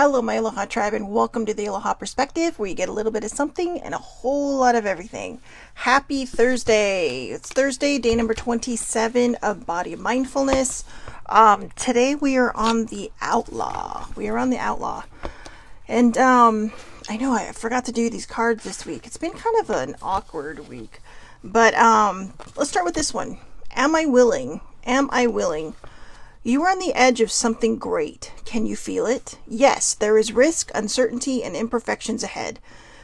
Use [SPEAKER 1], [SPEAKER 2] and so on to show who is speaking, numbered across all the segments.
[SPEAKER 1] Hello, my Aloha tribe, and welcome to the Aloha Perspective, where you get a little bit of something and a whole lot of everything. Happy Thursday! It's Thursday, day number 27 of Body Mindfulness. Today we are on the Outlaw. And I know I forgot to do these cards this week. It's been kind of an awkward week. But let's start with this one. Am I willing? Am I willing? You are on the edge of something great. Can you feel it? Yes, there is risk, uncertainty, and imperfections ahead.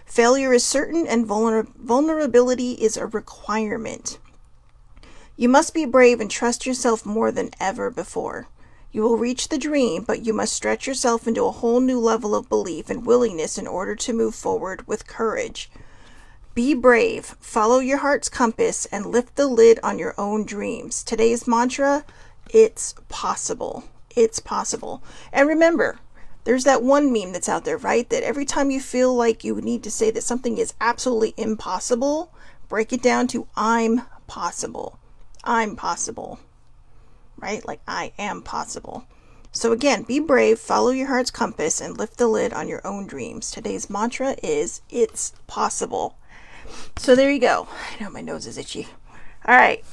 [SPEAKER 1] Failure is certain, and vulnerability is a requirement. You must be brave and trust yourself more than ever before. You will reach the dream, but you must stretch yourself into a whole new level of belief and willingness in order to move forward with courage. Be brave, follow your heart's compass, and lift the lid on your own dreams. Today's mantra: it's possible. It's possible. And remember, there's that one meme that's out there, right? That every time you feel like you need to say that something is absolutely impossible, break it down to I'm possible. I'm possible. Right? Like I am possible. So again, be brave, follow your heart's compass, and lift the lid on your own dreams. Today's mantra is it's possible. So there you go. I know my nose is itchy. All right.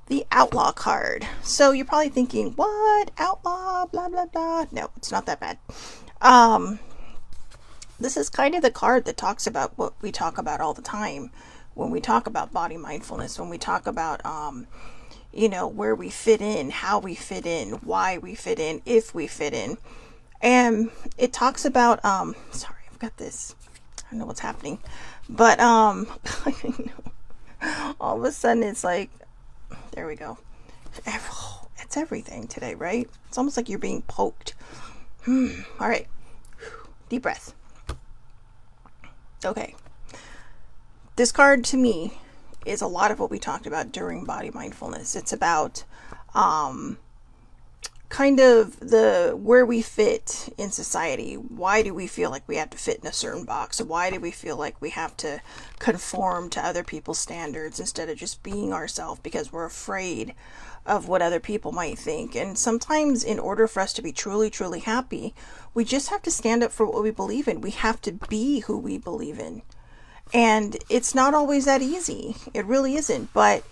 [SPEAKER 1] The Outlaw card. So you're probably thinking, what? Outlaw, blah, blah, blah. No, it's not that bad. This is kind of the card that talks about what we talk about all the time when we talk about body mindfulness, when we talk about, where we fit in, how we fit in, why we fit in, if we fit in. And it talks about, sorry, I've got this. I don't know what's happening. But all of a sudden it's like, there we go. It's everything today, right? It's almost like you're being poked. All right. Deep breath. Okay. This card to me is a lot of what we talked about during body mindfulness. It's about kind of where we fit in society. Why do we feel like we have to fit in a certain box? Why do we feel like we have to conform to other people's standards instead of just being ourselves because we're afraid of what other people might think? And sometimes in order for us to be truly, truly happy, we just have to stand up for what we believe in. We have to be who we believe in. And it's not always that easy. It really isn't. But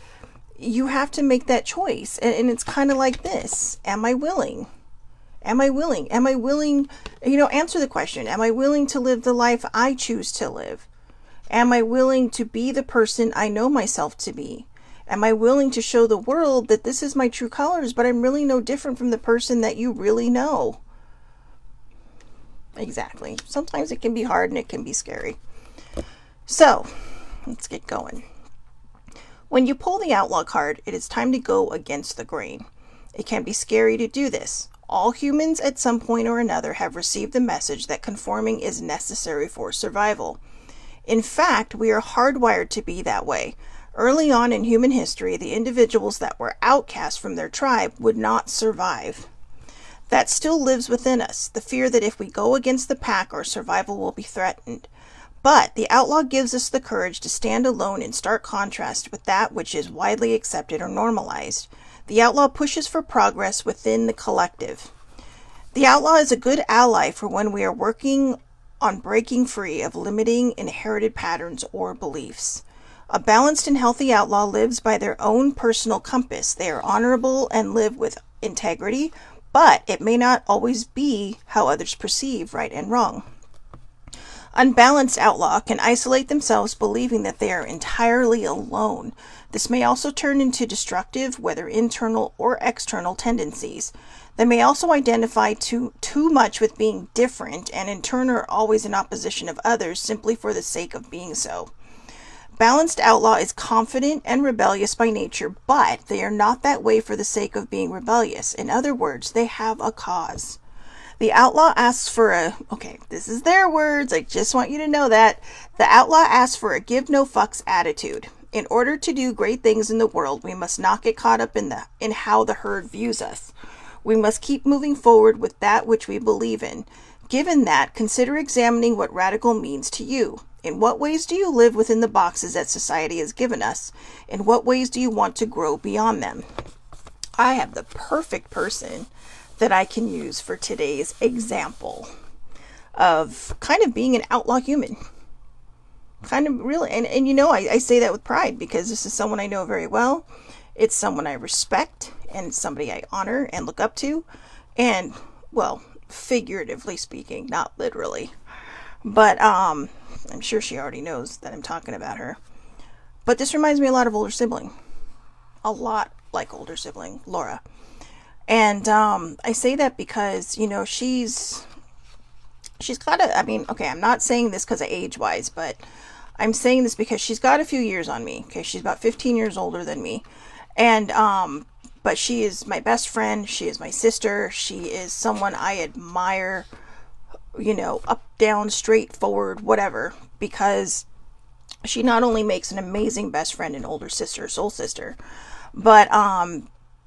[SPEAKER 1] you have to make that choice. And it's kind of like this. Am I willing? Am I willing? Am I willing? Answer the question. Am I willing to live the life I choose to live? Am I willing to be the person I know myself to be? Am I willing to show the world that this is my true colors, but I'm really no different from the person that you really know? Exactly. Sometimes it can be hard and it can be scary. So, let's get going. When you pull the Outlaw card, it is time to go against the grain. It can be scary to do this. All humans at some point or another have received the message that conforming is necessary for survival. In fact, we are hardwired to be that way. Early on in human history, the individuals that were outcast from their tribe would not survive. That still lives within us, the fear that if we go against the pack, our survival will be threatened. But the Outlaw gives us the courage to stand alone in stark contrast with that which is widely accepted or normalized. The Outlaw pushes for progress within the collective. The Outlaw is a good ally for when we are working on breaking free of limiting inherited patterns or beliefs. A balanced and healthy Outlaw lives by their own personal compass. They are honorable and live with integrity, but it may not always be how others perceive right and wrong. Unbalanced Outlaw can isolate themselves, believing that they are entirely alone. This may also turn into destructive, whether internal or external tendencies. They may also identify too much with being different, and in turn are always in opposition of others simply for the sake of being so. Balanced Outlaw is confident and rebellious by nature, but they are not that way for the sake of being rebellious. In other words, they have a cause. The Outlaw asks for this is their words, I just want you to know that. The Outlaw asks for a give no fucks attitude. In order to do great things in the world, we must not get caught up in how the herd views us. We must keep moving forward with that which we believe in. Given that, consider examining what radical means to you. In what ways do you live within the boxes that society has given us? In what ways do you want to grow beyond them? I have the perfect person that I can use for today's example of kind of being an outlaw human. Kind of really, and you know, I say that with pride because this is someone I know very well. It's someone I respect and somebody I honor and look up to. And, well, figuratively speaking, not literally. But I'm sure she already knows that I'm talking about her. But this reminds me a lot of older sibling. A lot like older sibling, Laura. And I say that because, you know, she's got a, I mean, okay, I'm not saying this because of age-wise, but I'm saying this because she's got a few years on me. Okay, she's about 15 years older than me. And, but she is my best friend. She is my sister. She is someone I admire, you know, up, down, straight, forward, whatever, because she not only makes an amazing best friend and older sister, soul sister, but,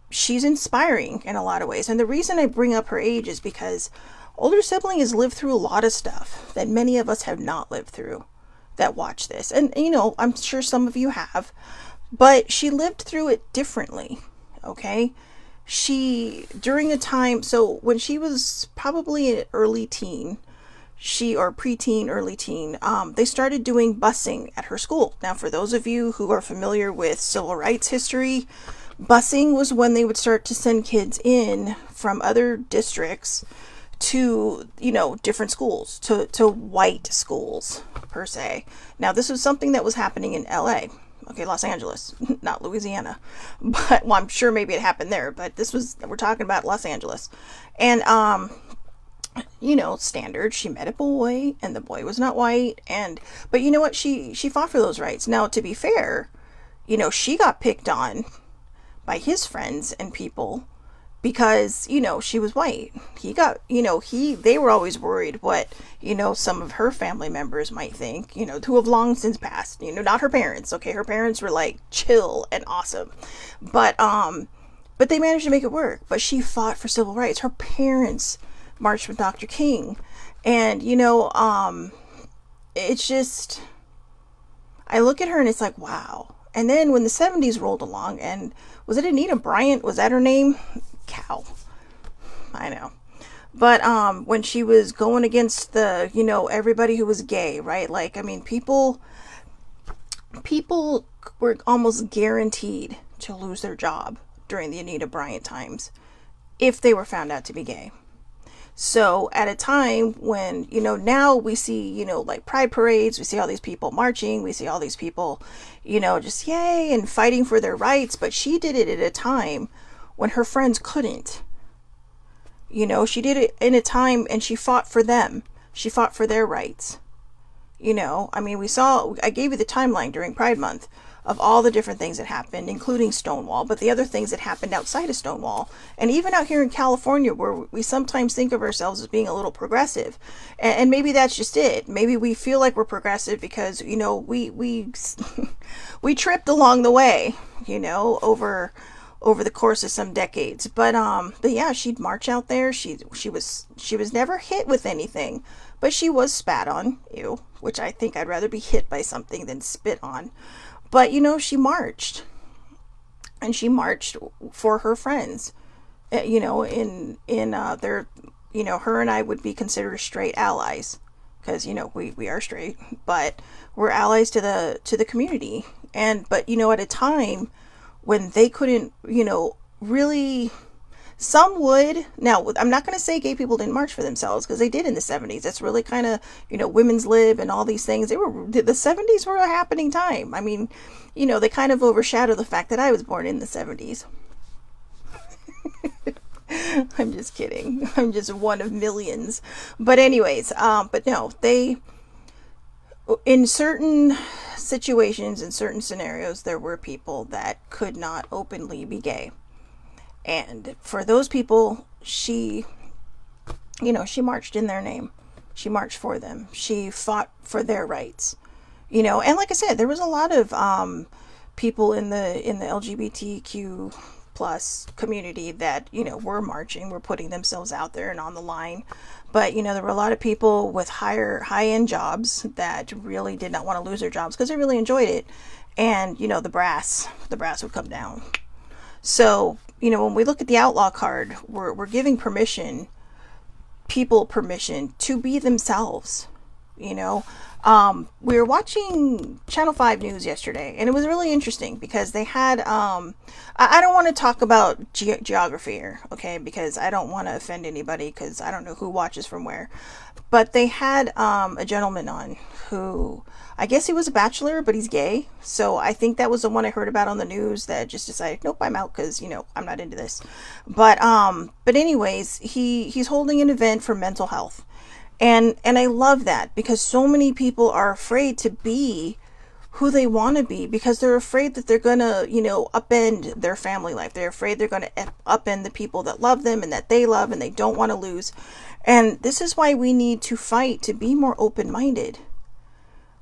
[SPEAKER 1] she's inspiring in a lot of ways. And the reason I bring up her age is because older sibling has lived through a lot of stuff that many of us have not lived through that watch this. And, you know, I'm sure some of you have, but she lived through it differently. Okay. During a time, so when she was probably an early teen, or preteen, early teen, they started doing busing at her school. Now, for those of you who are familiar with civil rights history, busing was when they would start to send kids in from other districts to, you know, different schools, to white schools per se. Now, this was something that was happening in LA. Okay, Los Angeles, not Louisiana. But, well, I'm sure maybe it happened there, but we're talking about Los Angeles. And, you know, standard, she met a boy and the boy was not white. But you know what? She fought for those rights. Now, to be fair, you know, she got picked on by his friends and people because, you know, she was white. They were always worried what, you know, some of her family members might think, you know, who have long since passed, you know, not her parents. Okay. Her parents were like chill and awesome, but they managed to make it work. But she fought for civil rights. Her parents marched with Dr. King. And, you know, it's just, I look at her and it's like, wow. And then when the 70s rolled along, and was it Anita Bryant? Was that her name? Cow. I know. But when she was going against the, you know, everybody who was gay, right? Like, I mean, people were almost guaranteed to lose their job during the Anita Bryant times if they were found out to be gay. So at a time when, you know, now we see, you know, like pride parades, we see all these people marching, we see all these people, you know, just yay and fighting for their rights. But she did it at a time when her friends couldn't. You know, she did it in a time and she fought for them. She fought for their rights. You know, I mean, I gave you the timeline during Pride Month of all the different things that happened, including Stonewall, but the other things that happened outside of Stonewall. And even out here in California, where we sometimes think of ourselves as being a little progressive. And maybe that's just it. Maybe we feel like we're progressive because, you know, we we tripped along the way, you know, over the course of some decades. But yeah, she'd march out there. She was never hit with anything, but she was spat on, ew, which I think I'd rather be hit by something than spit on. But, you know, she marched. And she marched for her friends. You know, in their, you know, her and I would be considered straight allies. Because, you know, we are straight. But we're allies to the community. But, you know, at a time when they couldn't, you know, really... Some would. Now, I'm not going to say gay people didn't march for themselves, because they did in the 70s. That's really kind of, you know, women's lib and all these things. The 70s were a happening time. I mean, you know, they kind of overshadow the fact that I was born in the 70s. I'm just kidding. I'm just one of millions. But anyways, but no, in certain situations, in certain scenarios, there were people that could not openly be gay. And for those people, she marched in their name. She marched for them. She fought for their rights. You know, and like I said, there was a lot of people in the LGBTQ plus community that, you know, were marching, were putting themselves out there and on the line. But, you know, there were a lot of people with high-end jobs that really did not want to lose their jobs because they really enjoyed it. And, you know, the brass would come down. So, when we look at the outlaw card, we're giving people permission to be themselves. You know, we were watching Channel 5 News yesterday, and it was really interesting because they had, I don't want to talk about geography here, okay, because I don't want to offend anybody because I don't know who watches from where. But they had a gentleman on who, I guess he was a bachelor, but he's gay. So I think that was the one I heard about on the news that just decided, nope, I'm out because, I'm not into this. But anyways, he's holding an event for mental health. And I love that because so many people are afraid to be who they want to be because they're afraid that they're going to, upend their family life. They're afraid they're going to upend the people that love them and that they love and they don't want to lose. And this is why we need to fight to be more open-minded.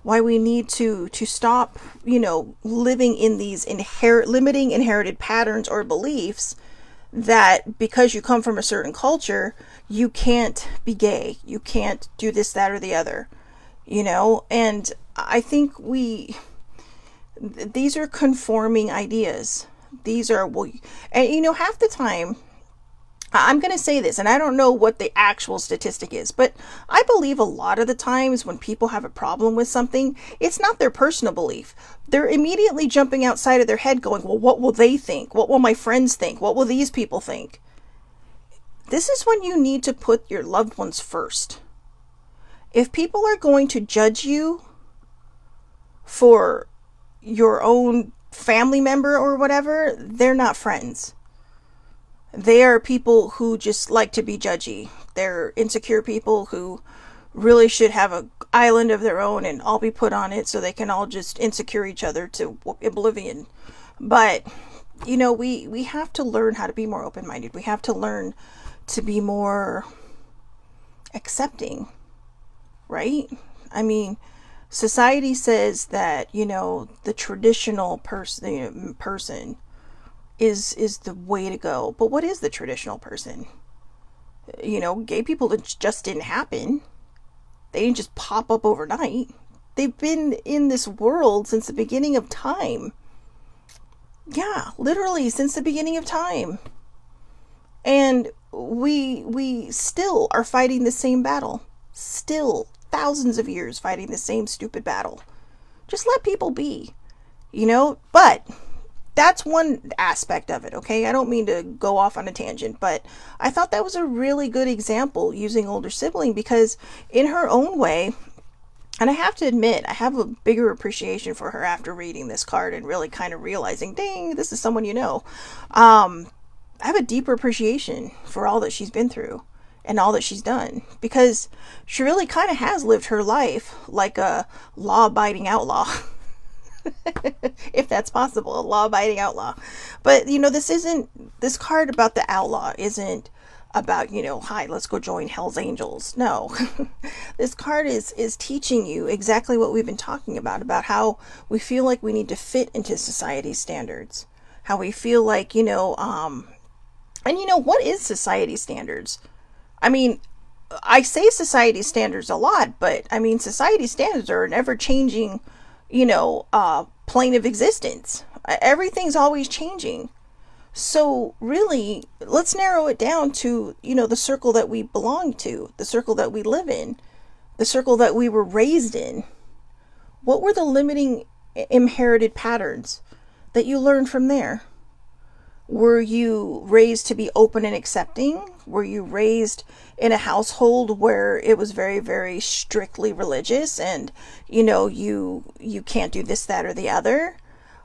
[SPEAKER 1] Why we need to stop, living in these limiting inherited patterns or beliefs that because you come from a certain culture, you can't be gay, you can't do this, that, or the other, and I think these are conforming ideas. These are, and half the time, I'm going to say this, and I don't know what the actual statistic is, but I believe a lot of the times when people have a problem with something, it's not their personal belief. They're immediately jumping outside of their head going, well, what will they think? What will my friends think? What will these people think? This is when you need to put your loved ones first. If people are going to judge you for your own family member or whatever, they're not friends. They are people who just like to be judgy. They're insecure people who really should have an island of their own and all be put on it so they can all just insecure each other to oblivion. But, we have to learn how to be more open-minded. We have to learn to be more accepting, right? I mean, society says that, the traditional person is the way to go. But what is the traditional person? Gay people just didn't happen. They didn't just pop up overnight. They've been in this world since the beginning of time. Yeah, literally since the beginning of time. And we still are fighting the same battle. Still thousands of years fighting the same stupid battle. Just let people be. But that's one aspect of it, okay? I don't mean to go off on a tangent, but I thought that was a really good example using older sibling because in her own way, and I have to admit, I have a bigger appreciation for her after reading this card and really kind of realizing, dang, this is someone I have a deeper appreciation for all that she's been through and all that she's done because she really kind of has lived her life like a law-abiding outlaw. If that's possible, a law-abiding outlaw. But this card about the outlaw isn't about, hi, let's go join Hell's Angels. No. This card is teaching you exactly what we've been talking about how we feel like we need to fit into society's standards. How we feel like, and what is society standards? I mean, I say society standards a lot, but I mean, society standards are an ever-changing plane of existence. Everything's always changing. So really, let's narrow it down to, the circle that we belong to, the circle that we live in, the circle that we were raised in. What were the limiting inherited patterns that you learned from there? Were you raised to be open and accepting? Were you raised in a household where it was very, very strictly religious and, you can't do this, that, or the other?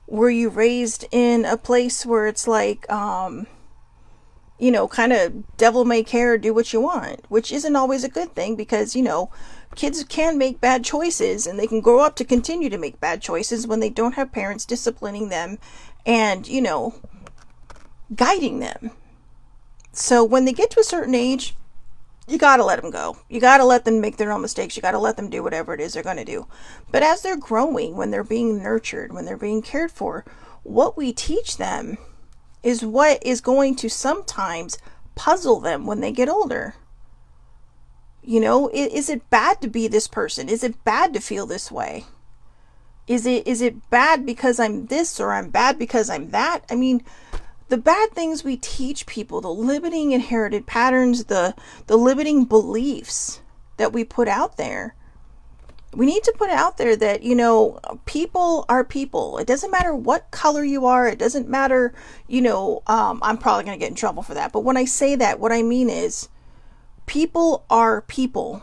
[SPEAKER 1] Were you raised in a place where it's like, kind of devil may care, do what you want, which isn't always a good thing because, kids can make bad choices and they can grow up to continue to make bad choices when they don't have parents disciplining them and, guiding them. So when they get to a certain age, you gotta let them go. You gotta let them make their own mistakes. You gotta let them do whatever it is they're gonna do. But as they're growing, when they're being nurtured, when they're being cared for, what we teach them is what is going to sometimes puzzle them when they get older. Is it bad to be this person? Is it bad to feel this way? Is it bad because I'm this or I'm bad because I'm that? I mean, the bad things we teach people, the limiting inherited patterns, the limiting beliefs that we put out there. We need to put out there that, people are people. It doesn't matter what color you are. It doesn't matter, I'm probably going to get in trouble for that. But when I say that, what I mean is people are people.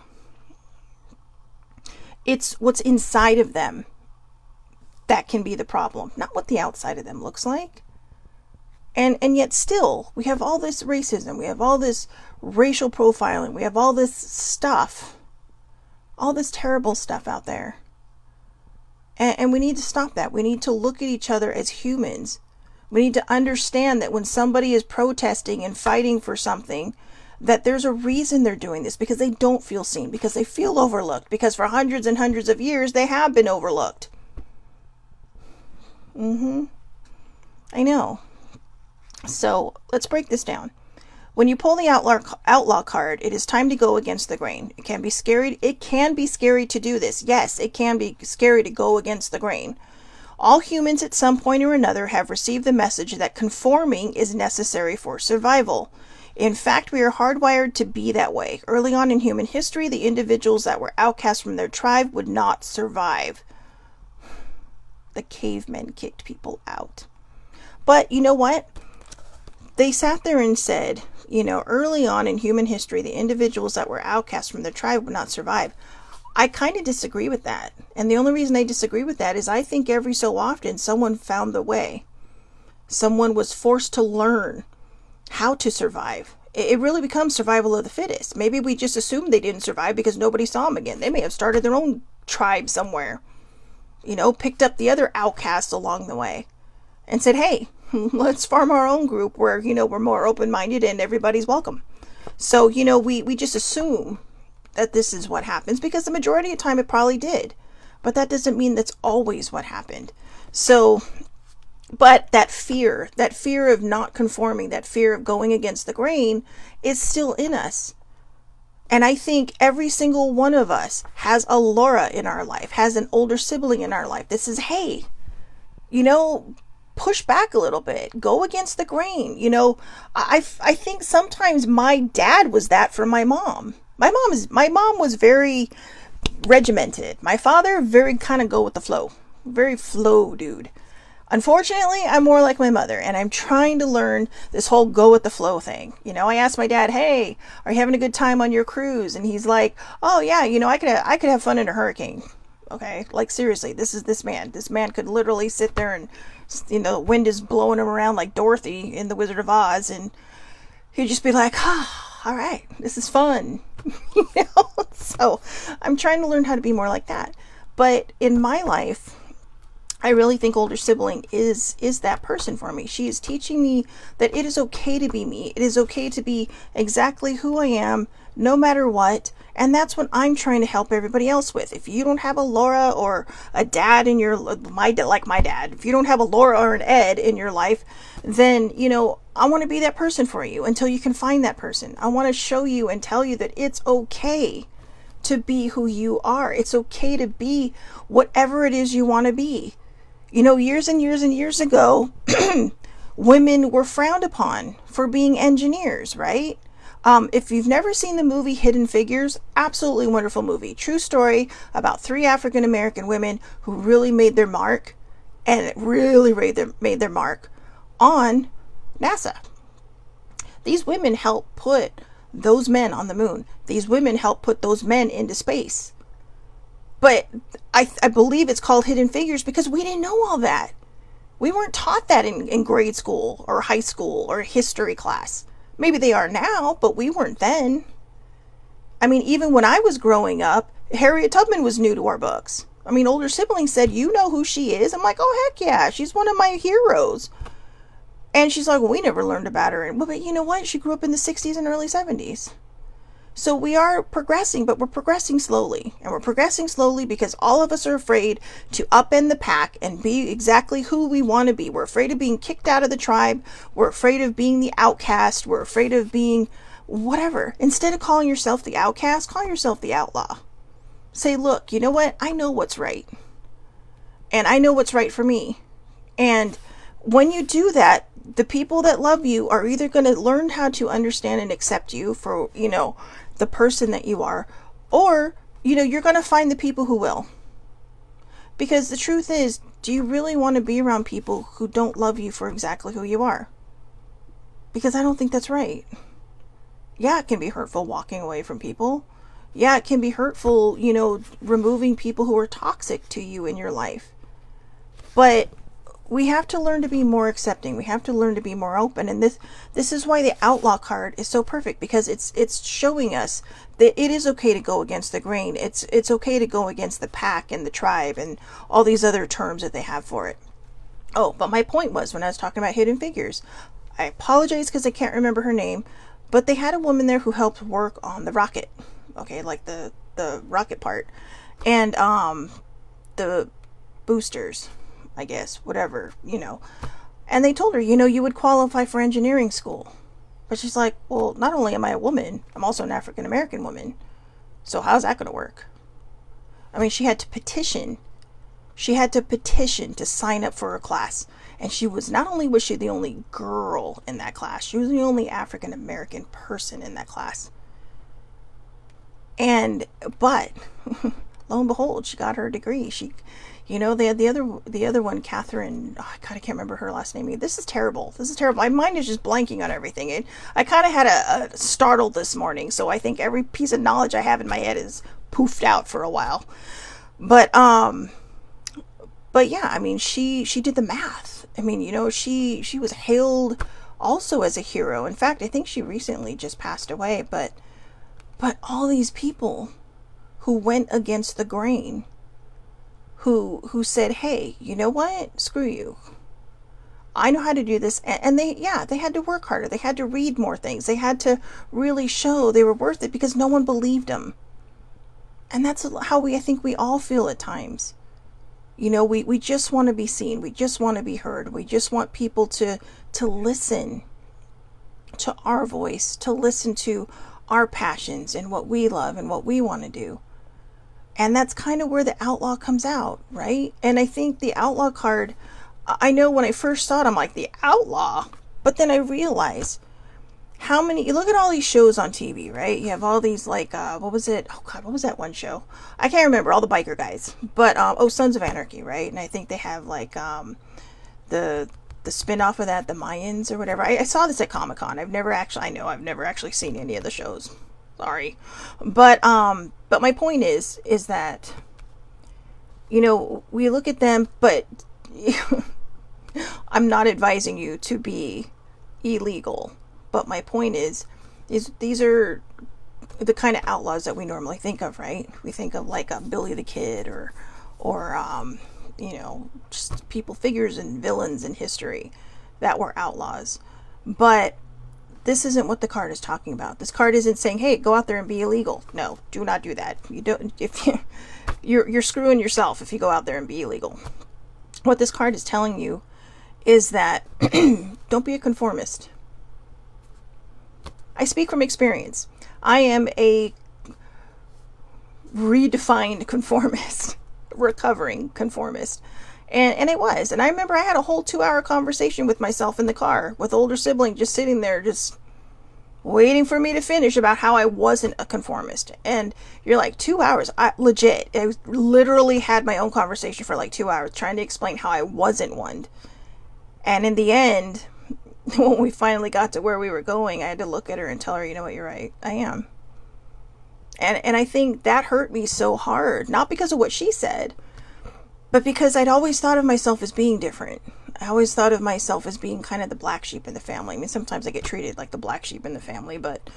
[SPEAKER 1] It's what's inside of them that can be the problem, not what the outside of them looks like. And yet still, we have all this racism. We have all this racial profiling. We have all this stuff. All this terrible stuff out there. And we need to stop that. We need to look at each other as humans. We need to understand that when somebody is protesting and fighting for something, that there's a reason they're doing this, because they don't feel seen, because they feel overlooked, because for hundreds and hundreds of years they have been overlooked. I know. So let's break this down. When you pull the outlaw card, it is time to go against the grain. It can be scary. It can be scary to do this. Yes, it can be scary to go against the grain. All humans at some point or another have received the message that conforming is necessary for survival. In fact, we are hardwired to be that way. Early on in human history, the individuals that were outcast from their tribe would not survive. The cavemen kicked people out. But you know what? They sat there and said, early on in human history, the individuals that were outcast from their tribe would not survive. I kind of disagree with that. And the only reason I disagree with that is I think every so often someone found the way. Someone was forced to learn how to survive. It really becomes survival of the fittest. Maybe we just assumed they didn't survive because nobody saw them again. They may have started their own tribe somewhere. Picked up the other outcasts along the way and said, hey, let's farm our own group where, we're more open-minded and everybody's welcome. So, we just assume that this is what happens because the majority of the time it probably did. But that doesn't mean that's always what happened. So, but that fear of not conforming, that fear of going against the grain is still in us. And I think every single one of us has a Laura in our life, has an older sibling in our life that says, hey, push back a little bit, go against the grain. I think sometimes my dad was that for my mom. My mom was very regimented. My father, very kind of go with the flow, very flow dude. Unfortunately, I'm more like my mother, and I'm trying to learn this whole go with the flow thing. I asked my dad, hey, are you having a good time on your cruise? And he's like, oh yeah, I could have fun in a hurricane. Okay, like seriously, this man could literally sit there and, the wind is blowing him around like Dorothy in The Wizard of Oz, and he'd just be like, all right, this is fun. So I'm trying to learn how to be more like that. But in my life, I really think older sibling is that person for me. She is teaching me that it is okay to be me. It is okay to be exactly who I am, no matter what. And that's what I'm trying to help everybody else with. If you don't have a Laura or a dad in your my dad, if you don't have a Laura or an Ed in your life, then I want to be that person for you until you can find that person. I want to show you and tell you that it's okay to be who you are. It's okay to be whatever it is you want to be. Years and years and years ago, women were frowned upon for being engineers, right? If you've never seen the movie Hidden Figures, absolutely wonderful movie. True story about 3 African American women who really made their mark, and it really made their mark on NASA. These women helped put those men on the moon. These women helped put those men into space. But I believe it's called Hidden Figures because we didn't know all that. We weren't taught that in grade school or high school or history class. Maybe they are now, but we weren't then. I mean, even when I was growing up, Harriet Tubman was new to our books. I mean, older siblings said, you know who she is? I'm like, oh, heck yeah, she's one of my heroes. And she's like, well, we never learned about her. But you know what? She grew up in the 60s and early 70s. So we are progressing, but we're progressing slowly. And we're progressing slowly because all of us are afraid to upend the pack and be exactly who we want to be. We're afraid of being kicked out of the tribe. We're afraid of being the outcast. We're afraid of being whatever. Instead of calling yourself the outcast, call yourself the outlaw. Say, look, you know what? I know what's right. And I know what's right for me. And when you do that, the people that love you are either going to learn how to understand and accept you for, the person that you are, or, you're going to find the people who will. Because the truth is, do you really want to be around people who don't love you for exactly who you are? Because I don't think that's right. Yeah, it can be hurtful walking away from people. Yeah, it can be hurtful, removing people who are toxic to you in your life. But we have to learn to be more accepting. We have to learn to be more open. And this is why the outlaw card is so perfect, because it's showing us that it is okay to go against the grain. It's okay to go against the pack and the tribe and all these other terms that they have for it. Oh, but my point was, when I was talking about hidden figures, I apologize because I can't remember her name, but they had a woman there who helped work on the rocket. Okay, like the rocket part. And the boosters, I guess, whatever, And they told her, you would qualify for engineering school. But she's like, well, not only am I a woman, I'm also an African American woman. So how's that going to work? I mean, she had to petition. She had to petition to sign up for her class. And not only was she the only girl in that class, she was the only African American person in that class. But lo and behold, she got her degree. They had the other one, Catherine. Oh, God, I can't remember her last name. This is terrible. My mind is just blanking on everything. I kind of had a startle this morning, so I think every piece of knowledge I have in my head is poofed out for a while. But yeah, I mean, she did the math. I mean, she was hailed also as a hero. In fact, I think she recently just passed away. But all these people who went against the grain, who said, hey, you know what? Screw you. I know how to do this. And they had to work harder. They had to read more things. They had to really show they were worth it, because no one believed them. And that's how I think we all feel at times. We just want to be seen. We just want to be heard. We just want people to listen to our voice, to listen to our passions and what we love and what we want to do. And that's kind of where the outlaw comes out, right? And I think the outlaw card, I know when I first saw it, I'm like, the outlaw? But then I realized you look at all these shows on TV, right? You have all these, like, what was it? Oh God, what was that one show? I can't remember, all the biker guys. But, Sons of Anarchy, right? And I think they have, like, the spin-off of that, the Mayans or whatever. I saw this at Comic-Con. I've never actually seen any of the shows. Sorry. But my point is that, we look at them, but I'm not advising you to be illegal. But my point is these are the kind of outlaws that we normally think of, right? We think of like a Billy the Kid or just figures and villains in history that were outlaws. But this isn't what the card is talking about. This card isn't saying, hey, go out there and be illegal. No, do not do that. You don't. If you're screwing yourself if you go out there and be illegal. What this card is telling you is that don't be a conformist. I speak from experience. I am a redefined conformist, recovering conformist. And I was. And I remember I had a whole 2-hour conversation with myself in the car with older sibling just sitting there just waiting for me to finish about how I wasn't a conformist. And you're like, 2 hours? I literally had my own conversation for like 2 hours trying to explain how I wasn't one. And in the end, when we finally got to where we were going, I had to look at her and tell her, you know what, you're right. I am. And I think that hurt me so hard. Not because of what she said, but because I'd always thought of myself as being different. I always thought of myself as being kind of the black sheep in the family. I mean, sometimes I get treated like the black sheep in the family, but,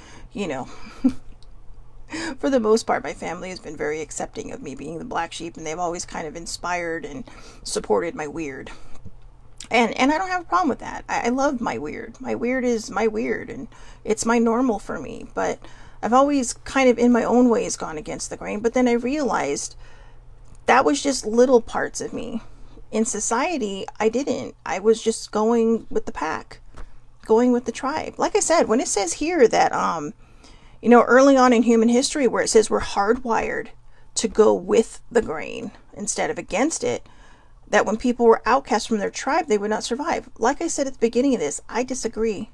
[SPEAKER 1] for the most part, my family has been very accepting of me being the black sheep, and they've always kind of inspired and supported my weird. And I don't have a problem with that. I love my weird. My weird is my weird, and it's my normal for me. But I've always kind of in my own ways gone against the grain. But then I realized that was just little parts of me. In society, I didn't. I was just going with the pack, going with the tribe. Like I said, when it says here that, early on in human history where it says we're hardwired to go with the grain instead of against it, that when people were outcast from their tribe, they would not survive. Like I said at the beginning of this, I disagree.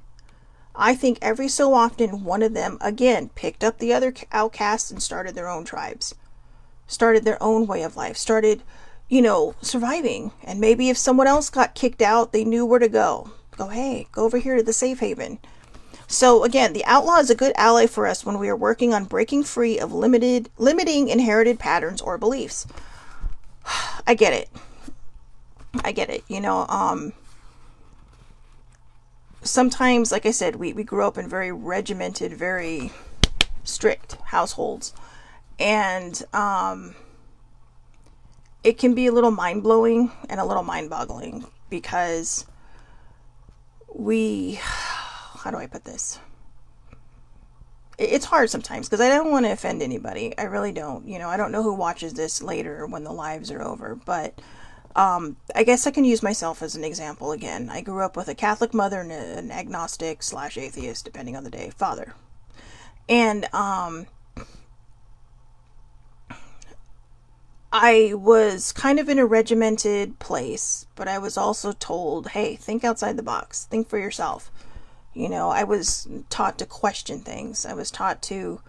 [SPEAKER 1] I think every so often one of them, again, picked up the other outcasts and started their own tribes, started their own way of life, started, surviving. And maybe if someone else got kicked out, they knew where to go. Go, hey, go over here to the safe haven. So again, the outlaw is a good ally for us when we are working on breaking free of limiting inherited patterns or beliefs. I get it. Sometimes, like I said, we grew up in very regimented, very strict households. And it can be a little mind-blowing and a little mind-boggling because how do I put this? It's hard sometimes because I don't want to offend anybody. I really don't. I don't know who watches this later when the lives are over, but I guess I can use myself as an example again. I grew up with a Catholic mother and an agnostic / atheist, depending on the day, father. And I was kind of in a regimented place, but I was also told, hey, think outside the box. Think for yourself. I was taught to question things. I was taught to,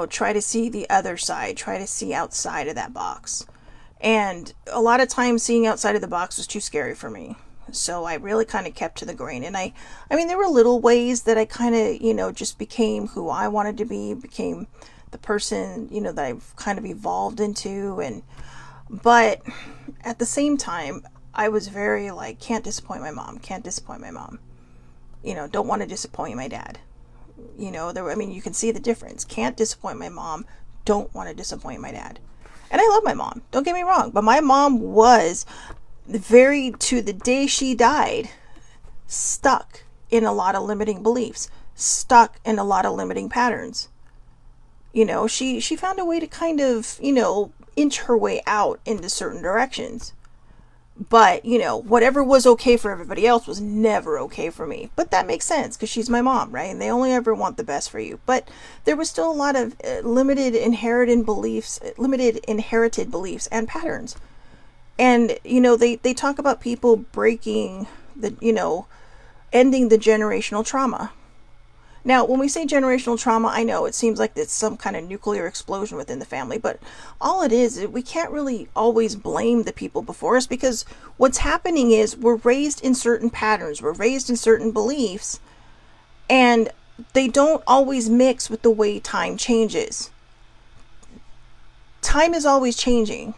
[SPEAKER 1] try to see the other side, try to see outside of that box. And a lot of times seeing outside of the box was too scary for me. So I really kind of kept to the grain. And I mean, there were little ways that I kind of, just became who I wanted to be, became the person, that I've kind of evolved into. But at the same time, I was very can't disappoint my mom, don't want to disappoint my dad. You can see the difference. Can't disappoint my mom, don't want to disappoint my dad. And I love my mom, don't get me wrong, but my mom was to the day she died, stuck in a lot of limiting beliefs, stuck in a lot of limiting patterns. She found a way to kind of, inch her way out into certain directions. But, whatever was okay for everybody else was never okay for me. But that makes sense because she's my mom, right? And they only ever want the best for you. But there was still a lot of limited inherited beliefs and patterns. And, they talk about people breaking ending the generational trauma. Now, when we say generational trauma, I know it seems like it's some kind of nuclear explosion within the family, but all it is, we can't really always blame the people before us because what's happening is we're raised in certain patterns, we're raised in certain beliefs, and they don't always mix with the way time changes. Time is always changing.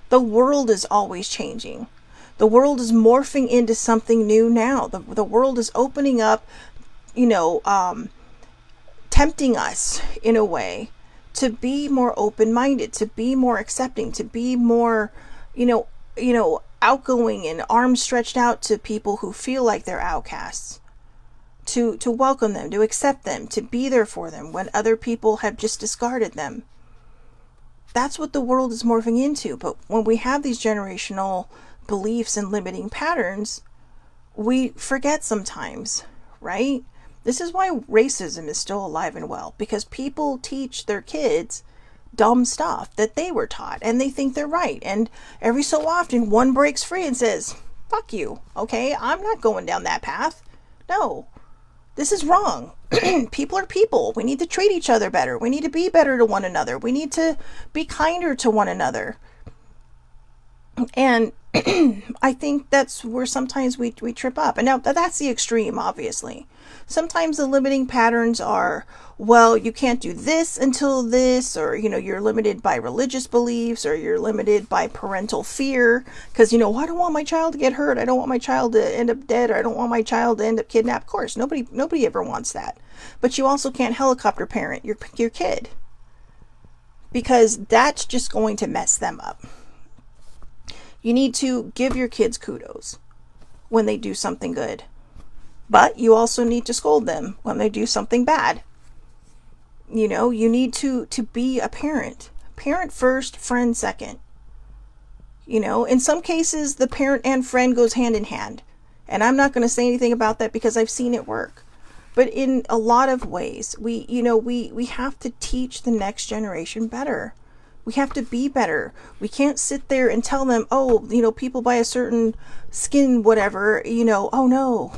[SPEAKER 1] The world is always changing. The world is morphing into something new now. The world is opening up, tempting us in a way to be more open-minded, to be more accepting, to be more, outgoing and arms stretched out to people who feel like they're outcasts, to welcome them, to accept them, to be there for them when other people have just discarded them. That's what the world is morphing into. But when we have these generational beliefs and limiting patterns, we forget sometimes, right? This is why racism is still alive and well, because people teach their kids dumb stuff that they were taught and they think they're right. And every so often one breaks free and says, fuck you. Okay, I'm not going down that path. No, this is wrong. People are people. We need to treat each other better. We need to be better to one another. We need to be kinder to one another. And I think that's where sometimes we trip up. And now that's the extreme, obviously. Sometimes the limiting patterns are, well, you can't do this until this, or, you're limited by religious beliefs, or you're limited by parental fear. Because, I don't want my child to get hurt. I don't want my child to end up dead, or I don't want my child to end up kidnapped. Of course, nobody ever wants that. But you also can't helicopter parent your kid, because that's just going to mess them up. You need to give your kids kudos when they do something good. But you also need to scold them when they do something bad. You need to be a parent. Parent first, friend second. In some cases, the parent and friend goes hand in hand. And I'm not going to say anything about that because I've seen it work. But in a lot of ways, we have to teach the next generation better. We have to be better. We can't sit there and tell them, oh, people buy a certain skin, whatever, oh no.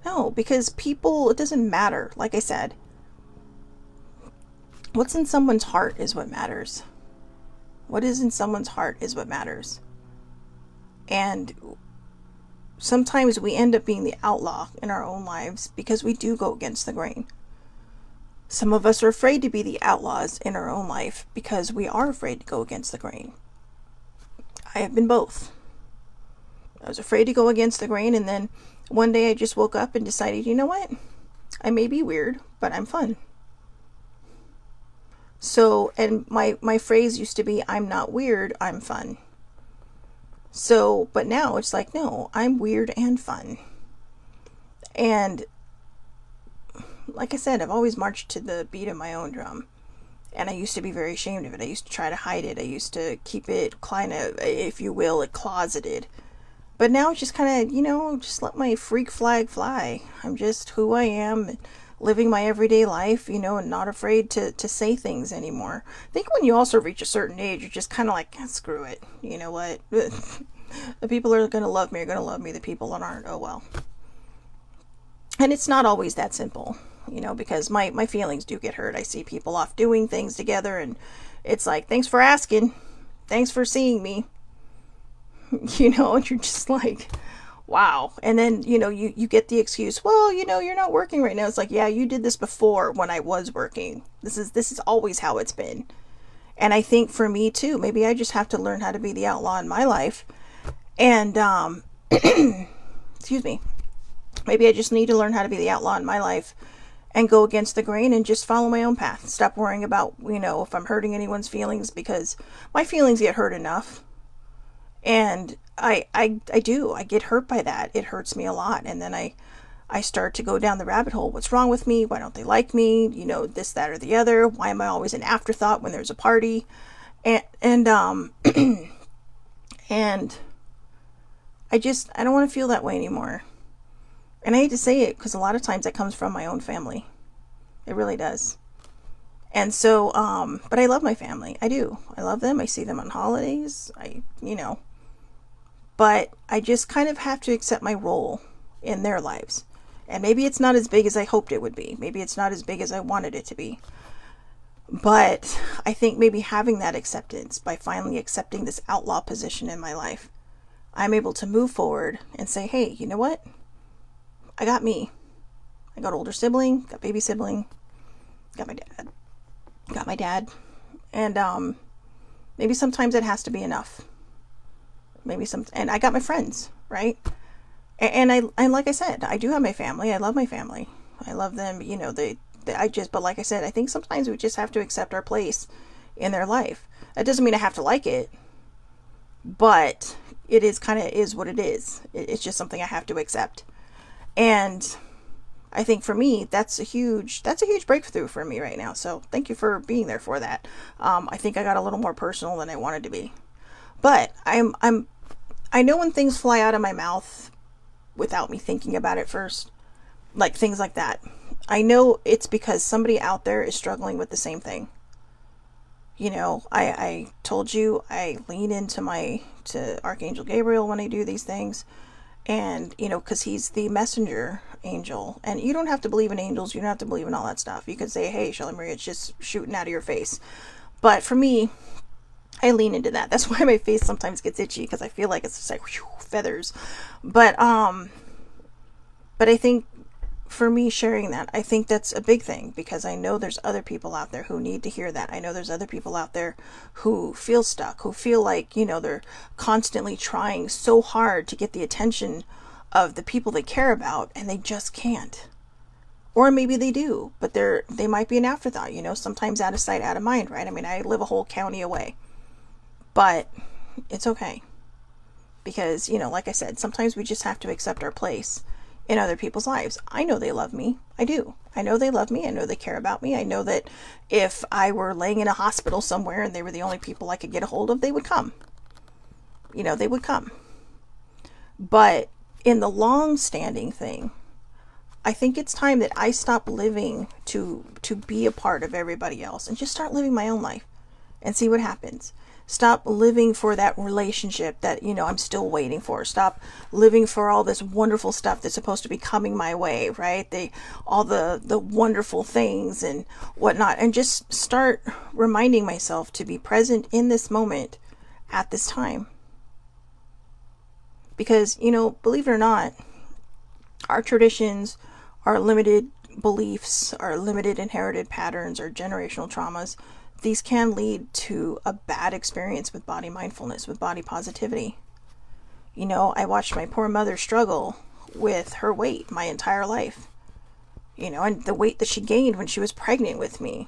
[SPEAKER 1] No, because people, it doesn't matter. Like I said, what's in someone's heart is what matters. What is in someone's heart is what matters. And sometimes we end up being the outlaw in our own lives because we do go against the grain. Some of us are afraid to be the outlaws in our own life because we are afraid to go against the grain. I have been both. I was afraid to go against the grain, and then one day I just woke up and decided, you know what? I may be weird, but I'm fun. So, and my phrase used to be, I'm not weird, I'm fun. So, but now it's like, no, I'm weird and fun. And like I said, I've always marched to the beat of my own drum. And I used to be very ashamed of it. I used to try to hide it. I used to keep it kind of, if you will, closeted. But now it's just kind of, just let my freak flag fly. I'm just who I am, living my everyday life, and not afraid to say things anymore. I think when you also reach a certain age, you're just kind of like, screw it. You know what? The people are going to love me are going to love me. The people that aren't, oh well. And it's not always that simple, because my feelings do get hurt. I see people off doing things together, and it's like, thanks for asking. Thanks for seeing me. And you're just like, wow. And then, you get the excuse, well, you're not working right now. It's like, yeah, you did this before when I was working. This is always how it's been. And I think for me too, maybe I just have to learn how to be the outlaw in my life. And, excuse me, maybe I just need to learn how to be the outlaw in my life and go against the grain and just follow my own path. Stop worrying about, if I'm hurting anyone's feelings, because my feelings get hurt enough. And I get hurt by that. It hurts me a lot. And then I start to go down the rabbit hole. What's wrong with me? Why don't they like me? This, that, or the other. Why am I always an afterthought when there's a party? And and I don't want to feel that way anymore. And I hate to say it, because a lot of times that comes from my own family. It really does. And so, but I love my family. I do. I love them. I see them on holidays. But I just kind of have to accept my role in their lives. And maybe it's not as big as I hoped it would be. Maybe it's not as big as I wanted it to be. But I think maybe having that acceptance, by finally accepting this outlaw position in my life, I'm able to move forward and say, hey, you know what? I got me. I got older sibling, got baby sibling, got my dad. And maybe sometimes it has to be enough. And I got my friends, right? And like I said, I do have my family. I love my family. I love them. But like I said, I think sometimes we just have to accept our place in their life. That doesn't mean I have to like it, but it is what it is. It's just something I have to accept. And I think for me, that's a huge breakthrough for me right now. So thank you for being there for that. I think I got a little more personal than I wanted to be, but I know when things fly out of my mouth without me thinking about it first, like things like that. I know it's because somebody out there is struggling with the same thing. I told you I lean to Archangel Gabriel when I do these things. And, because he's the messenger angel. And you don't have to believe in angels. You don't have to believe in all that stuff. You could say, hey, Shelly Marie, it's just shooting out of your face. But for me, I lean into that. That's why my face sometimes gets itchy, because I feel like it's just like whew, feathers. But I think for me sharing that, I think that's a big thing, because I know there's other people out there who need to hear that. I know there's other people out there who feel stuck, who feel like, they're constantly trying so hard to get the attention of the people they care about, and they just can't. Or maybe they do, but they might be an afterthought, sometimes out of sight, out of mind, right? I mean, I live a whole county away, but it's okay. Because, like I said, sometimes we just have to accept our place in other people's lives. I know they love me. I do. I know they love me. I know they care about me. I know that if I were laying in a hospital somewhere and they were the only people I could get a hold of, they would come. They would come. But in the long-standing thing, I think it's time that I stop living to be a part of everybody else and just start living my own life and see what happens. Stop living for that relationship that, I'm still waiting for. Stop living for all this wonderful stuff that's supposed to be coming my way, right? All the wonderful things and whatnot. And just start reminding myself to be present in this moment at this time. Because, believe it or not, our traditions, our limited beliefs, our limited inherited patterns, our generational traumas, these can lead to a bad experience with body mindfulness, with body positivity. I watched my poor mother struggle with her weight my entire life, and the weight that she gained when she was pregnant with me,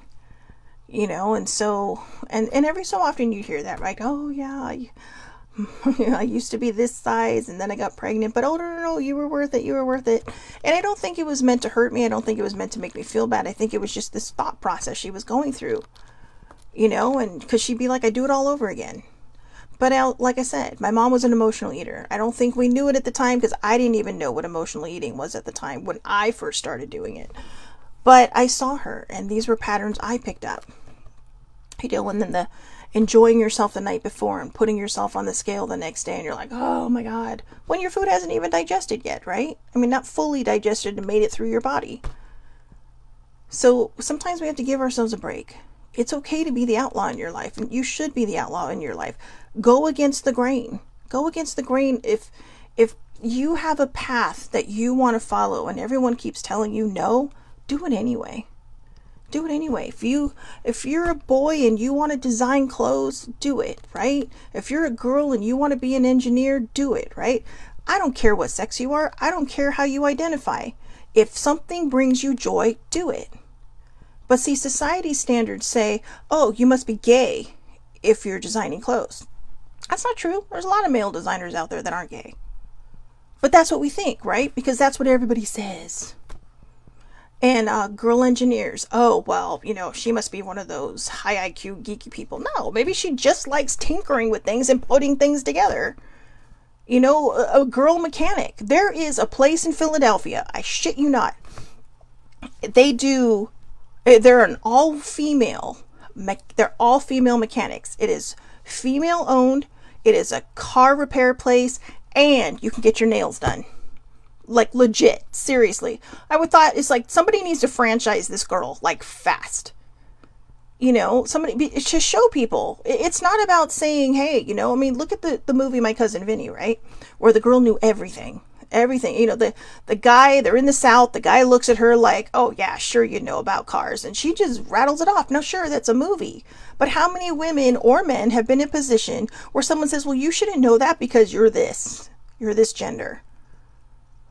[SPEAKER 1] and so, and every so often you hear that, right? Oh yeah, I used to be this size and then I got pregnant, but oh no, you were worth it, you were worth it. And I don't think it was meant to hurt me. I don't think it was meant to make me feel bad. I think it was just this thought process she was going through, and because she'd be like, I do it all over again. But like I said, my mom was an emotional eater. I don't think we knew it at the time because I didn't even know what emotional eating was at the time when I first started doing it. But I saw her, and these were patterns I picked up. And then the enjoying yourself the night before and putting yourself on the scale the next day, and you're like, oh my God, when your food hasn't even digested yet, right? I mean, not fully digested and made it through your body. So sometimes we have to give ourselves a break. It's okay to be the outlaw in your life, and you should be the outlaw in your life. Go against the grain. Go against the grain. If you have a path that you want to follow and everyone keeps telling you no, do it anyway. Do it anyway. If you're a boy and you want to design clothes, do it, right? If you're a girl and you want to be an engineer, do it, right? I don't care what sex you are. I don't care how you identify. If something brings you joy, do it. But see, society's standards say, oh, you must be gay if you're designing clothes. That's not true. There's a lot of male designers out there that aren't gay. But that's what we think, right? Because that's what everybody says. And girl engineers, oh, well, she must be one of those high IQ geeky people. No, maybe she just likes tinkering with things and putting things together. A girl mechanic. There is a place in Philadelphia, I shit you not. They're an all-female mechanics. It is female owned. It is a car repair place, and you can get your nails done. Like legit, seriously. I would thought it's like somebody needs to franchise this girl like fast. Somebody to show people. It's not about saying, hey, look at the movie My Cousin Vinny, right? Where the girl knew everything. Everything. The guy, they're in the South, the guy looks at her like, oh yeah, sure you know about cars. And she just rattles it off. Now sure, that's a movie. But how many women or men have been in a position where someone says, well, you shouldn't know that because you're this gender.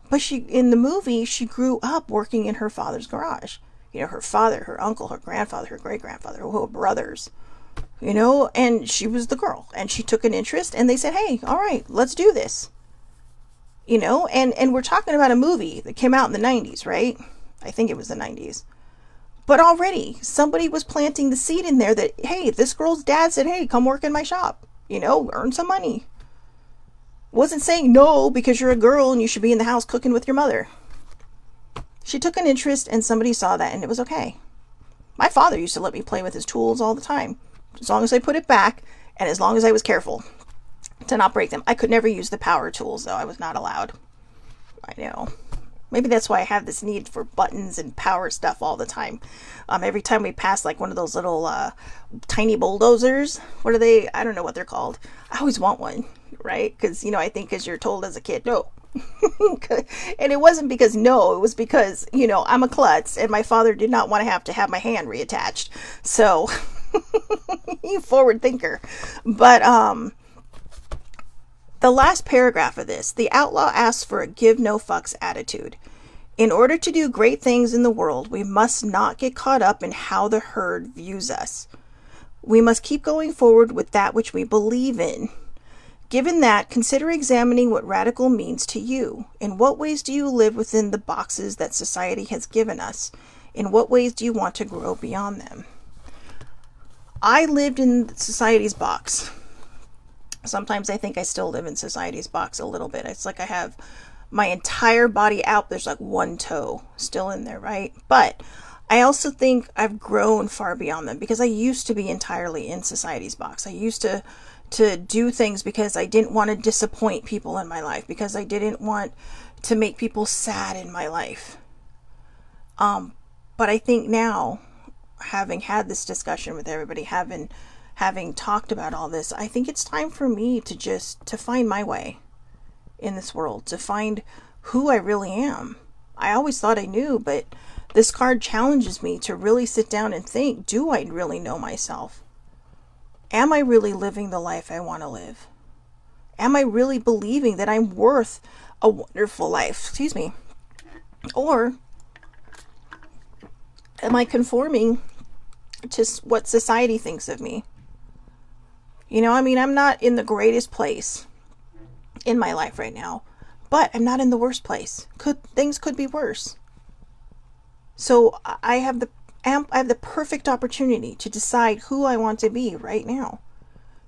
[SPEAKER 1] But in the movie, she grew up working in her father's garage. Her father, her uncle, her grandfather, her great-grandfather, her brothers, and she was the girl. And she took an interest, and they said, hey, all right, let's do this. And we're talking about a movie that came out in the 90s, right? I think it was the 90s. But already, somebody was planting the seed in there that, hey, this girl's dad said, hey, come work in my shop. Earn some money. Wasn't saying no because you're a girl and you should be in the house cooking with your mother. She took an interest and somebody saw that and it was okay. My father used to let me play with his tools all the time. As long as I put it back and as long as I was careful to not break them. I could never use the power tools though. I was not allowed. I know. Maybe that's why I have this need for buttons and power stuff all the time. Every time we pass like one of those little tiny bulldozers. What are they? I don't know what they're called. I always want one. Right? Because, I think because you're told as a kid, no. And it wasn't because no, it was because, I'm a klutz and my father did not want to have my hand reattached. So, you forward thinker. But, the last paragraph of this, the outlaw asks for a give no fucks attitude. In order to do great things in the world, we must not get caught up in how the herd views us. We must keep going forward with that which we believe in. Given that, consider examining what radical means to you. In what ways do you live within the boxes that society has given us? In what ways do you want to grow beyond them? I lived in society's box. Sometimes I think I still live in society's box a little bit. It's like I have my entire body out. There's like one toe still in there, right? But I also think I've grown far beyond them, because I used to be entirely in society's box. I used to do things because I didn't want to disappoint people in my life, because I didn't want to make people sad in my life. But I think now, having had this discussion with everybody, having talked about all this, I think it's time for me to find my way in this world, to find who I really am. I always thought I knew, but this card challenges me to really sit down and think, do I really know myself? Am I really living the life I want to live? Am I really believing that I'm worth a wonderful life? Excuse me. Or am I conforming to what society thinks of me? I'm not in the greatest place in my life right now, but I'm not in the worst place. Things could be worse. So I have the perfect opportunity to decide who I want to be right now.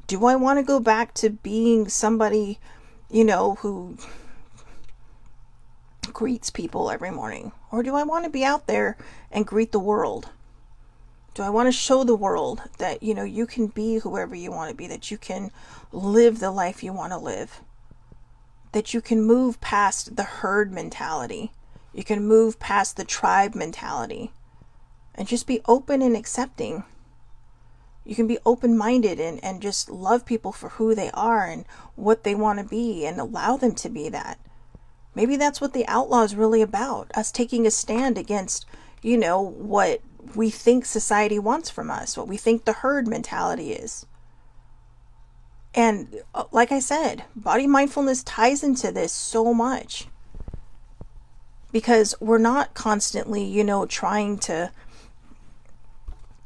[SPEAKER 1] Do I want to go back to being somebody, who greets people every morning? Or do I want to be out there and greet the world? Do I want to show the world that, you can be whoever you want to be, that you can live the life you want to live, that you can move past the herd mentality, you can move past the tribe mentality, and just be open and accepting. You can be open-minded and just love people for who they are and what they want to be, and allow them to be that. Maybe that's what the outlaw is really about, us taking a stand against, what we think society wants from us, what we think the herd mentality is. And like I said, body mindfulness ties into this so much, because we're not constantly, trying to,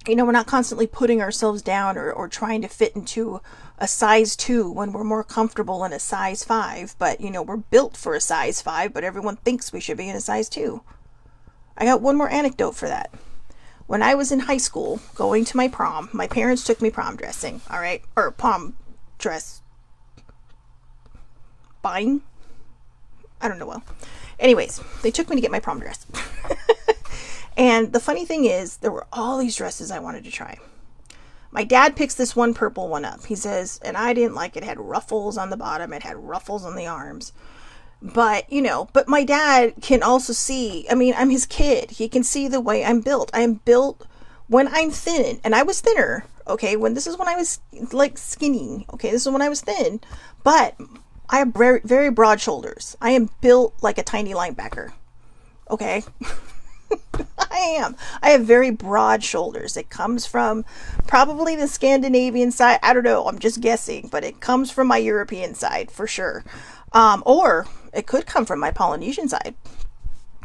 [SPEAKER 1] we're not constantly putting ourselves down or trying to fit into a size 2 when we're more comfortable in a size 5. But, we're built for a size 5, but everyone thinks we should be in a size 2. I got one more anecdote for that. When I was in high school, going to my prom, my parents took me prom dressing, all right? Or prom dress buying? I don't know well. Anyways, they took me to get my prom dress. And the funny thing is, there were all these dresses I wanted to try. My dad picks this one purple one up. He says, and I didn't like it. It had ruffles on the bottom. It had ruffles on the arms. But, but my dad can also see, I'm his kid. He can see the way I'm built. I am built when I'm thin. And I was thinner, okay? This is when I was like skinny, okay? This is when I was thin. But I have very, very broad shoulders. I am built like a tiny linebacker, okay? I am. I have very broad shoulders. It comes from probably the Scandinavian side. I don't know. I'm just guessing, but it comes from my European side for sure. Or it could come from my Polynesian side.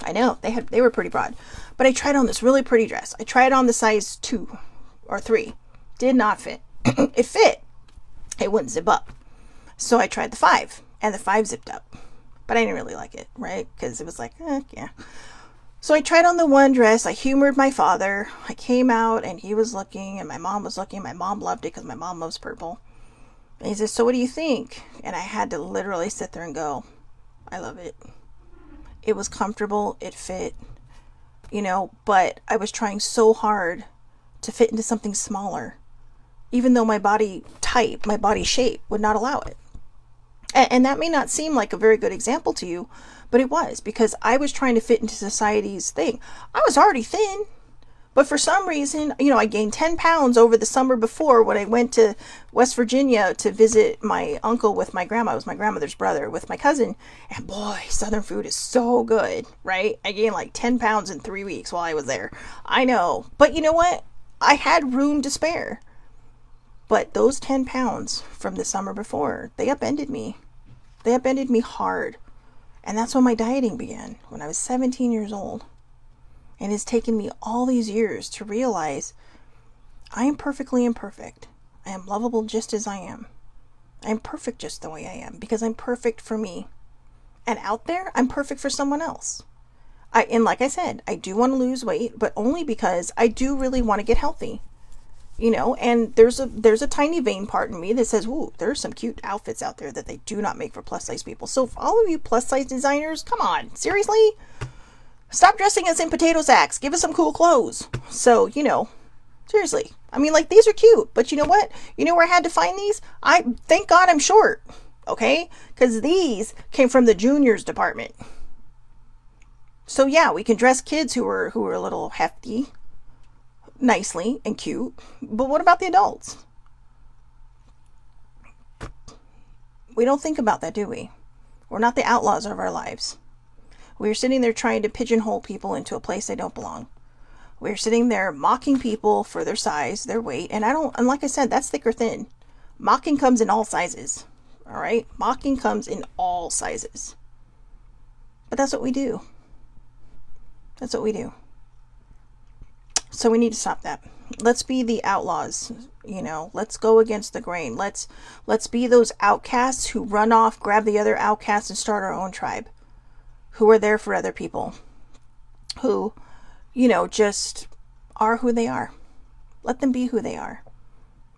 [SPEAKER 1] I know they were pretty broad, but I tried on this really pretty dress. I tried on the size 2 or 3. Did not fit. It fit. It wouldn't zip up. So I tried the 5, and the 5 zipped up, but I didn't really like it, right? Because it was like, yeah. So I tried on the one dress. I humored my father. I came out and he was looking and my mom was looking. My mom loved it because my mom loves purple. And he says, so what do you think? And I had to literally sit there and go, I love it. It was comfortable. It fit, but I was trying so hard to fit into something smaller, even though my body type, my body shape would not allow it. And that may not seem like a very good example to you, but it was, because I was trying to fit into society's thing. I was already thin, but for some reason, I gained 10 pounds over the summer before when I went to West Virginia to visit my uncle with my grandma. It was my grandmother's brother with my cousin. And boy, Southern food is so good, right? I gained like 10 pounds in 3 weeks while I was there. I know. But you know what? I had room to spare. But those 10 pounds from the summer before, they upended me. They upended me hard. And that's when my dieting began, when I was 17 years old. And it's taken me all these years to realize I am perfectly imperfect. I am lovable just as I am. I am perfect just the way I am, because I'm perfect for me. And out there, I'm perfect for someone else. And like I said, I do want to lose weight, but only because I do really want to get healthy. And there's a tiny vain part in me that says, ooh, there's some cute outfits out there that they do not make for plus size people. So for all of you plus size designers, come on, seriously? Stop dressing us in potato sacks. Give us some cool clothes. So, you know, seriously. I mean, like, these are cute, but you know what? You know where I had to find these? Thank God I'm short, okay? Because these came from the juniors department. So yeah, we can dress kids who are a little hefty nicely and cute, but what about the adults? We don't think about that, do we? We're not the outlaws of our lives. We're sitting there trying to pigeonhole people into a place they don't belong. We're sitting there mocking people for their size, their weight, and like I said, that's thick or thin. Mocking comes in all sizes. All right? Mocking comes in all sizes. But that's what we do. That's what we do. So we need to stop that. Let's be the outlaws, you know. Let's go against the grain. Let's be those outcasts who run off, grab the other outcasts, and start our own tribe. Who are there for other people. Who, you know, just are who they are. Let them be who they are.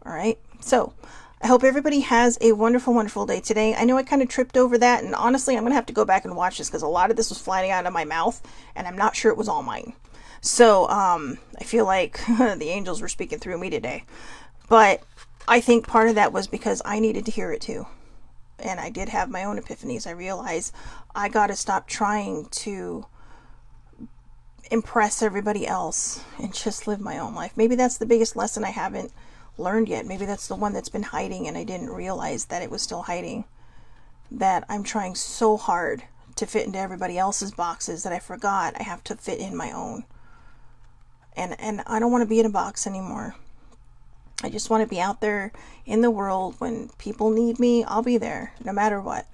[SPEAKER 1] All right? So, I hope everybody has a wonderful, wonderful day today. I know I kind of tripped over that, and honestly, I'm going to have to go back and watch this because a lot of this was flying out of my mouth, and I'm not sure it was all mine. So, I feel like the angels were speaking through me today. But I think part of that was because I needed to hear it too. And I did have my own epiphanies. I realized I got to stop trying to impress everybody else and just live my own life. Maybe that's the biggest lesson I haven't learned yet. Maybe that's the one that's been hiding and I didn't realize that it was still hiding. That I'm trying so hard to fit into everybody else's boxes that I forgot I have to fit in my own. And I don't want to be in a box anymore. I just want to be out there in the world. When people need me, I'll be there no matter what.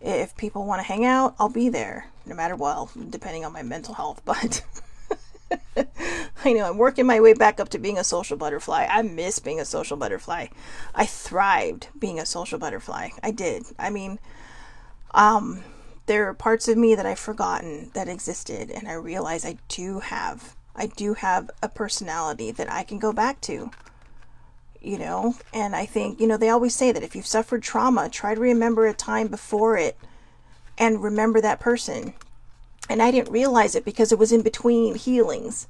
[SPEAKER 1] If people want to hang out, I'll be there no matter what, depending on my mental health. But I know I'm working my way back up to being a social butterfly. I miss being a social butterfly. I thrived being a social butterfly. I did. I mean, there are parts of me that I've forgotten that existed, and I realize I do have a personality that I can go back to. You know, and I think, you know, they always say that if you've suffered trauma, try to remember a time before it and remember that person. And I didn't realize it because it was in between healings,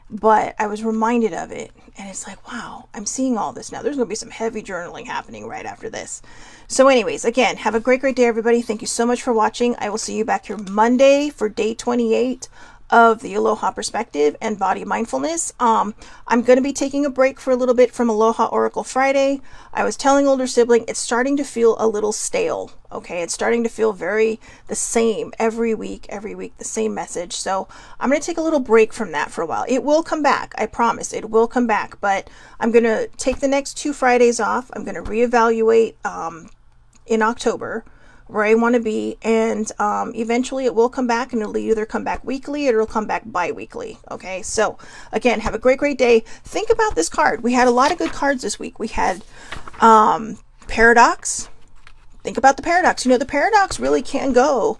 [SPEAKER 1] but I was reminded of it. And it's like, wow, I'm seeing all this now. There's going to be some heavy journaling happening right after this. So anyways, again, have a great, great day, everybody. Thank you so much for watching. I will see you back here Monday for day 28 of the Aloha Perspective and Body Mindfulness. I'm going to be taking a break for a little bit from Aloha Oracle Friday. I was telling older sibling, it's starting to feel a little stale. Okay, it's starting to feel very the same every week, the same message. So I'm going to take a little break from that for a while. It will come back. I promise it will come back, but I'm going to take the next 2 Fridays off. I'm going to reevaluate in October where I want to be, and eventually it will come back, and it'll either come back weekly or it'll come back bi-weekly. Okay, so again, have a great, great day. Think about this card. We had a lot of good cards this week. We had Paradox. Think about the Paradox. You know, the Paradox really can go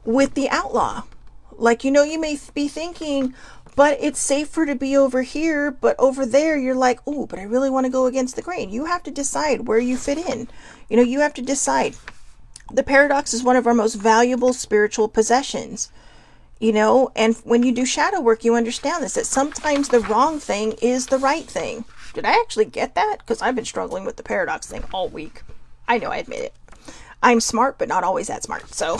[SPEAKER 1] with the Outlaw. Like, you know, you may be thinking, but it's safer to be over here, but over there you're like, oh, but I really want to go against the grain. You have to decide where you fit in. You know, you have to decide. The Paradox is one of our most valuable spiritual possessions, you know, and when you do shadow work, you understand this, that sometimes the wrong thing is the right thing. Did I actually get that? Because I've been struggling with the Paradox thing all week. I know, I admit it. I'm smart, but not always that smart. So,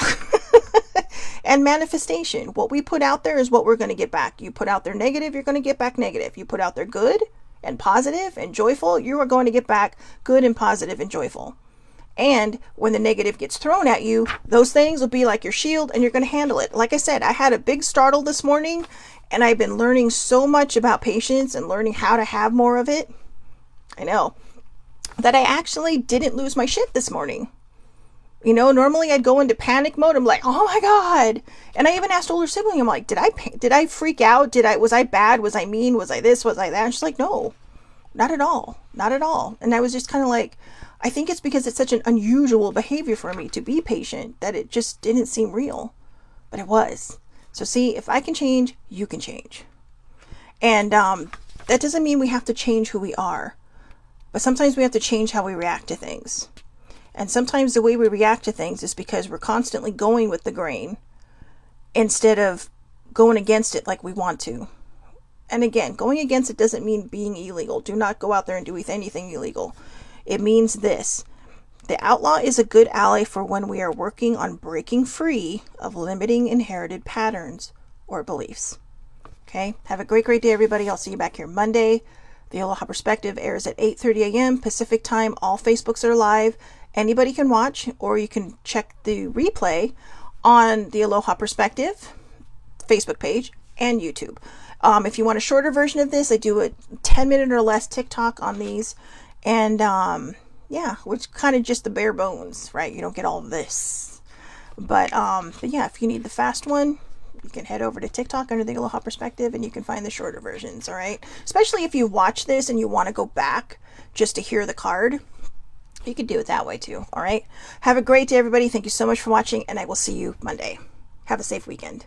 [SPEAKER 1] and manifestation. What we put out there is what we're going to get back. You put out there negative, you're going to get back negative. You put out there good and positive and joyful, you are going to get back good and positive and joyful. And when the negative gets thrown at you, those things will be like your shield and you're going to handle it. Like I said, I had a big startle this morning, and I've been learning so much about patience and learning how to have more of it. I know that I actually didn't lose my shit this morning. You know, normally I'd go into panic mode. I'm like, oh my God. And I even asked older sibling, I'm like, did I freak out? Was I bad? Was I mean? Was I this? Was I that? And she's like, no, not at all. Not at all. And I was just kind of like, I think it's because it's such an unusual behavior for me to be patient that it just didn't seem real, but it was. So see, if I can change, you can change. And that doesn't mean we have to change who we are, but sometimes we have to change how we react to things. And sometimes the way we react to things is because we're constantly going with the grain instead of going against it like we want to. And again, going against it doesn't mean being illegal. Do not go out there and do anything illegal. It means this. The outlaw is a good ally for when we are working on breaking free of limiting inherited patterns or beliefs. Okay? Have a great, great day, everybody. I'll see you back here Monday. The Aloha Perspective airs at 8:30 a.m. Pacific time. All Facebooks are live. Anybody can watch, or you can check the replay on the Aloha Perspective Facebook page and YouTube. If you want a shorter version of this, I do a 10-minute or less TikTok on these. And yeah, which kind of just the bare bones, right? You don't get all of this. But yeah, if you need the fast one, you can head over to TikTok under the Aloha Perspective and you can find the shorter versions, all right? Especially if you watch this and you want to go back just to hear the card, you can do it that way too, all right? Have a great day, everybody. Thank you so much for watching, and I will see you Monday. Have a safe weekend.